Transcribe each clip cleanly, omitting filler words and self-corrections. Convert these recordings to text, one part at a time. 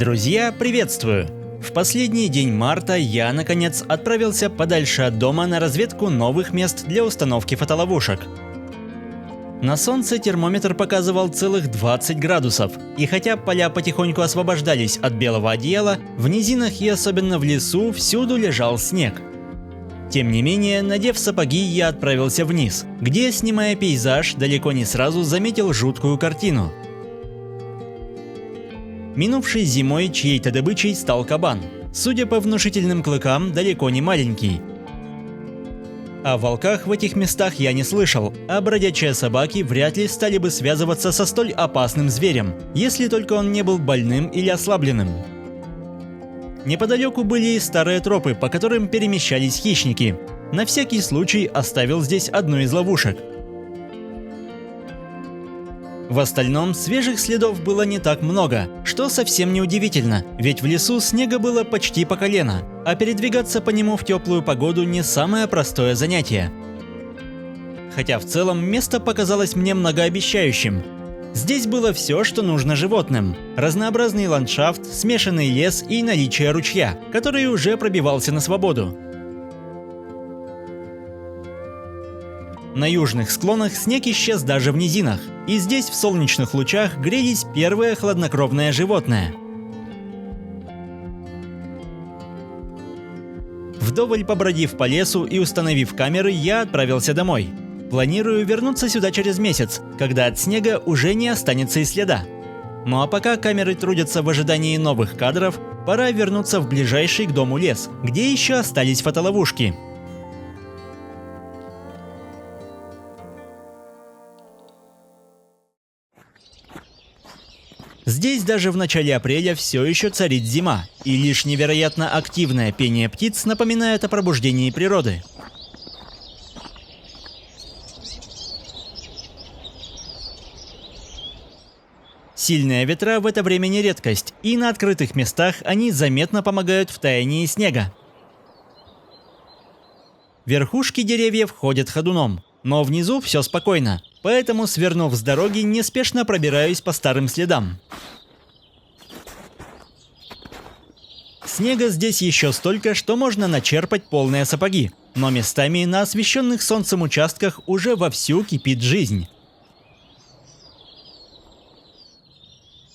Друзья, приветствую! В последний день марта я, наконец, отправился подальше от дома на разведку новых мест для установки фотоловушек. На солнце термометр показывал целых 20 градусов, и хотя поля потихоньку освобождались от белого одеяла, в низинах и особенно в лесу всюду лежал снег. Тем не менее, надев сапоги, я отправился вниз, где, снимая пейзаж, далеко не сразу заметил жуткую картину. Минувшей зимой чьей-то добычей стал кабан, судя по внушительным клыкам, далеко не маленький. О волках в этих местах я не слышал, а бродячие собаки вряд ли стали бы связываться со столь опасным зверем, если только он не был больным или ослабленным. Неподалеку были и старые тропы, по которым перемещались хищники. На всякий случай оставил здесь одну из ловушек. В остальном свежих следов было не так много, что совсем не удивительно, ведь в лесу снега было почти по колено, а передвигаться по нему в теплую погоду не самое простое занятие. Хотя в целом место показалось мне многообещающим. Здесь было все, что нужно животным: разнообразный ландшафт, смешанный лес и наличие ручья, который уже пробивался на свободу. На южных склонах снег исчез даже в низинах, и здесь в солнечных лучах грелись первые хладнокровные животные. Вдоволь побродив по лесу и установив камеры, я отправился домой. Планирую вернуться сюда через месяц, когда от снега уже не останется и следа. Ну а пока камеры трудятся в ожидании новых кадров, пора вернуться в ближайший к дому лес, где еще остались фотоловушки. Здесь даже в начале апреля все еще царит зима, и лишь невероятно активное пение птиц напоминает о пробуждении природы. Сильные ветра в это время не редкость, и на открытых местах они заметно помогают в таянии снега. Верхушки деревьев ходят ходуном, но внизу все спокойно, поэтому, свернув с дороги, неспешно пробираюсь по старым следам. Снега здесь еще столько, что можно начерпать полные сапоги, но местами на освещенных солнцем участках уже вовсю кипит жизнь.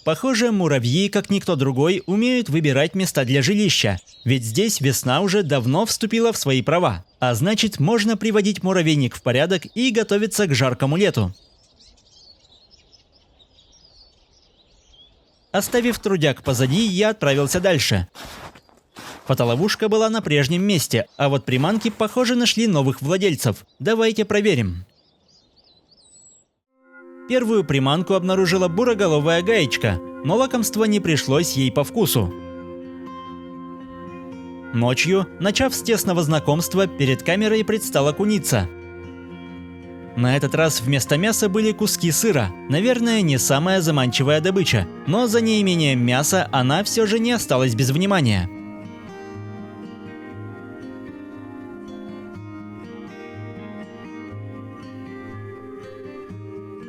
Похоже, муравьи, как никто другой, умеют выбирать места для жилища, ведь здесь весна уже давно вступила в свои права, а значит, можно приводить муравейник в порядок и готовиться к жаркому лету. Оставив трудяг позади, я отправился дальше. Фотоловушка была на прежнем месте, а вот приманки, похоже, нашли новых владельцев. Давайте проверим. Первую приманку обнаружила буроголовая гаечка, но лакомство не пришлось ей по вкусу. Ночью, начав с тесного знакомства, перед камерой предстала куница. На этот раз вместо мяса были куски сыра, наверное, не самая заманчивая добыча, но за неимением мяса она все же не осталась без внимания.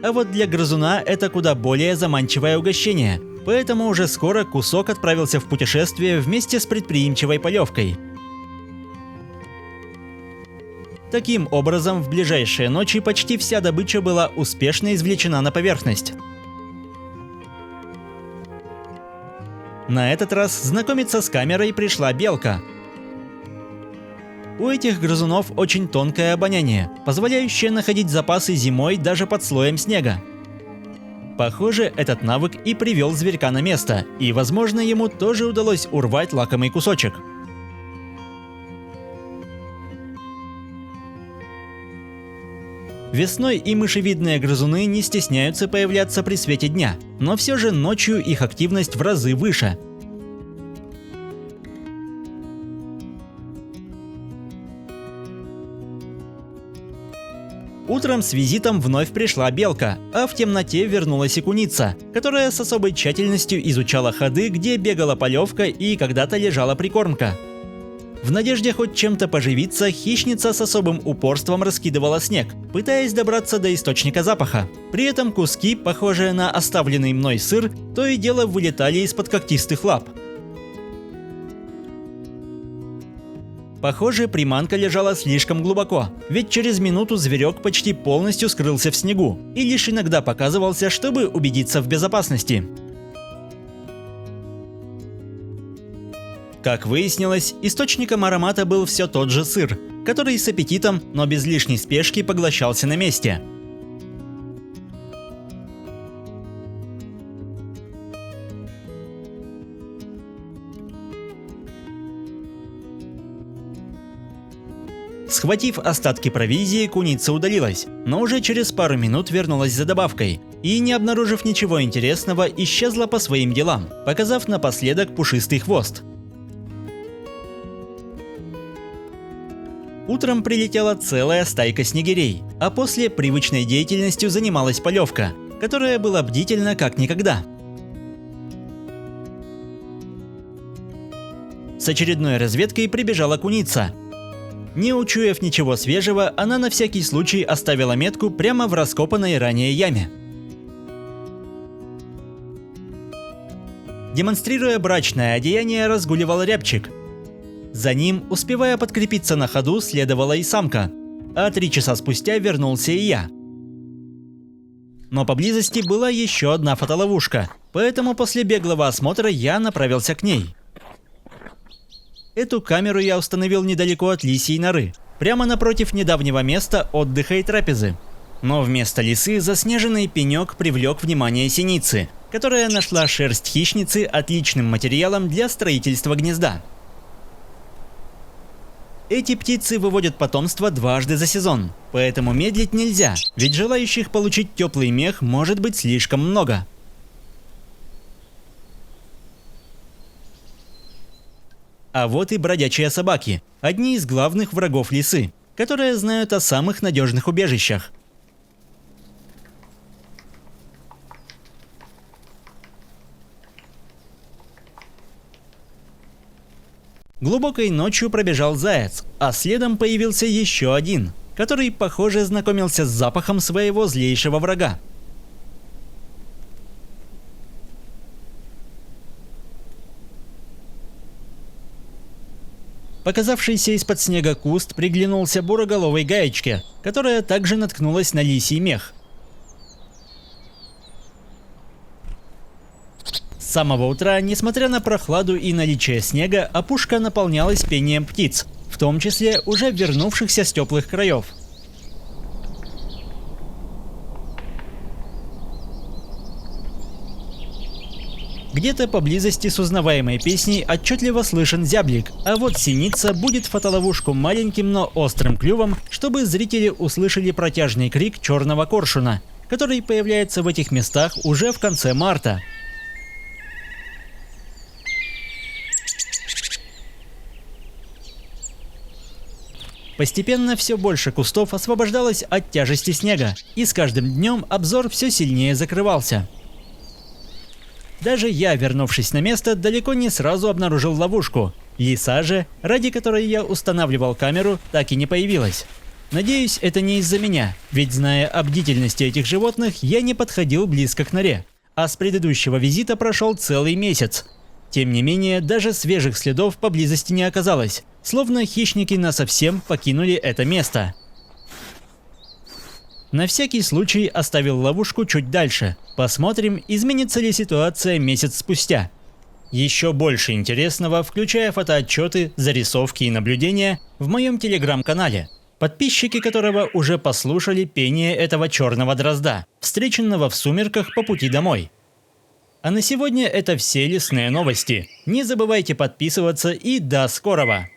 А вот для грызуна это куда более заманчивое угощение, поэтому уже скоро кусок отправился в путешествие вместе с предприимчивой полевкой. Таким образом, в ближайшие ночи почти вся добыча была успешно извлечена на поверхность. На этот раз знакомиться с камерой пришла белка. У этих грызунов очень тонкое обоняние, позволяющее находить запасы зимой даже под слоем снега. Похоже, этот навык и привел зверька на место, и, возможно, ему тоже удалось урвать лакомый кусочек. Весной и мышевидные грызуны не стесняются появляться при свете дня, но все же ночью их активность в разы выше. Утром с визитом вновь пришла белка, а в темноте вернулась и куница, которая с особой тщательностью изучала ходы, где бегала полевка и когда-то лежала прикормка. В надежде хоть чем-то поживиться, хищница с особым упорством раскидывала снег, пытаясь добраться до источника запаха. При этом куски, похожие на оставленный мной сыр, то и дело вылетали из-под когтистых лап. Похоже, приманка лежала слишком глубоко, ведь через минуту зверек почти полностью скрылся в снегу и лишь иногда показывался, чтобы убедиться в безопасности. Как выяснилось, источником аромата был все тот же сыр, который с аппетитом, но без лишней спешки поглощался на месте. Схватив остатки провизии, куница удалилась, но уже через пару минут вернулась за добавкой и, не обнаружив ничего интересного, исчезла по своим делам, показав напоследок пушистый хвост. Утром прилетела целая стайка снегирей, а после привычной деятельностью занималась полевка, которая была бдительна как никогда. С очередной разведкой прибежала куница. Не учуяв ничего свежего, она на всякий случай оставила метку прямо в раскопанной ранее яме. Демонстрируя брачное одеяние, разгуливал рябчик. За ним, успевая подкрепиться на ходу, следовала и самка, а 3 часа спустя вернулся и я. Но поблизости была еще одна фотоловушка, поэтому после беглого осмотра я направился к ней. Эту камеру я установил недалеко от лисьей норы, прямо напротив недавнего места отдыха и трапезы. Но вместо лисы заснеженный пенек привлек внимание синицы, которая нашла шерсть хищницы отличным материалом для строительства гнезда. Эти птицы выводят потомство дважды за сезон, поэтому медлить нельзя, ведь желающих получить теплый мех может быть слишком много. А вот и бродячие собаки, одни из главных врагов лисы, которые знают о самых надежных убежищах. Глубокой ночью пробежал заяц, а следом появился еще один, который, похоже, знакомился с запахом своего злейшего врага. Показавшийся из-под снега куст приглянулся буроголовой гаечке, которая также наткнулась на лисий мех. С самого утра, несмотря на прохладу и наличие снега, опушка наполнялась пением птиц, в том числе уже вернувшихся с теплых краев. Где-то поблизости с узнаваемой песней отчетливо слышен зяблик, а вот синица будет фотоловушку маленьким, но острым клювом, чтобы зрители услышали протяжный крик черного коршуна, который появляется в этих местах уже в конце марта. Постепенно все больше кустов освобождалось от тяжести снега, и с каждым днем обзор все сильнее закрывался. Даже я, вернувшись на место, далеко не сразу обнаружил ловушку. Лиса же, ради которой я устанавливал камеру, так и не появилась. Надеюсь, это не из-за меня, ведь зная о бдительности этих животных, я не подходил близко к норе, а с предыдущего визита прошел целый месяц. Тем не менее, даже свежих следов поблизости не оказалось, словно хищники насовсем покинули это место. На всякий случай оставил ловушку чуть дальше. Посмотрим, изменится ли ситуация месяц спустя. Еще больше интересного, включая фотоотчеты, зарисовки и наблюдения, в моем телеграм-канале, подписчики которого уже послушали пение этого черного дрозда, встреченного в сумерках по пути домой. А на сегодня это все лесные новости. Не забывайте подписываться и до скорого!